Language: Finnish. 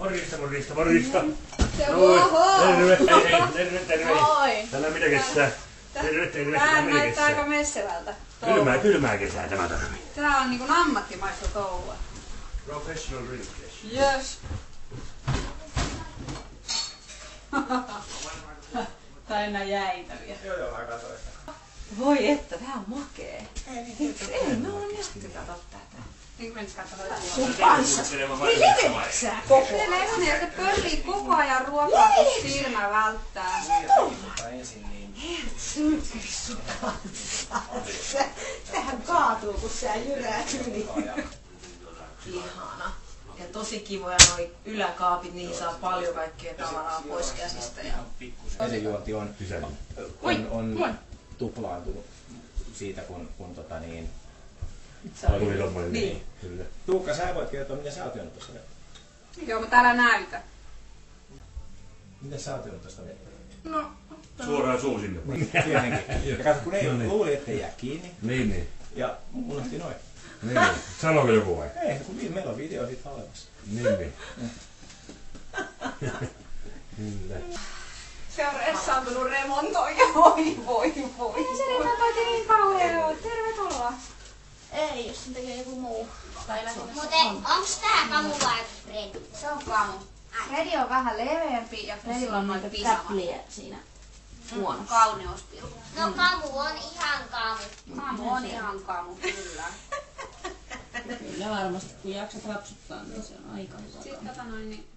Morjesta, morjesta, morjesta. Terve. Moi. Täällä mitä kestää? Terve. Tää näyttää aika messevältä. Kylmää kesää tämä tarvii. Tää on niinku ammattimaista touhua. Professional relocation. Yes. Tää enää jäitäviä. Joo, mä katsoin. Voi että, tää on makee. Ei, me on jätty kato tätä. Niin menis katsomaan. Sun kanssa. Ei leveksää koko ajan. Levon, että pörrii koko ajan ruokaa, kun silmä välttää. Ensin niin. Sun kanssa. Tähän kaatuu, kun sä jyräät yli. Ihana. Ja tosi kivoja noi yläkaapit, niihin saa paljon kaikkea tavaraa pois käsistä. Vesijuonti on tuplaantunut siitä, kun Tuli tommoinen. Niin. Kyllä. Tuukka, sä voit kertoa, mitä sä oot juonut tuossa vettä? Joo, mutta älä näytä. Mitä sä oot juonut tuosta vettä? No. Suoraan suu sinne. Tietenkin. Ja katso, kun ei luuli, ettei jää kiinni. Niin. Ja unohti noin. Niin. Sanoiko joku vai? Ei, kun meillä on video siitä olemassa. Niin. Kyllä. Se on ressaantunut remontoija. Voi. Ei se remontointi niin kauhea oo. Tervetuloa. Ei, jos sen tekee joku muu. Mutta onks tää kamu vai Fred? Se on kamu. Fredi on vähän leveämpi ja Fredillä on noita pisamat. Täpliä siinä huonossa. Kauneuspiru. No kamu on ihan kamu. Kamu on ihan kamu, kyllä. Kyllä varmasti, kun jaksat rapsuttaa, niin se on aika hyvä. Sitten niin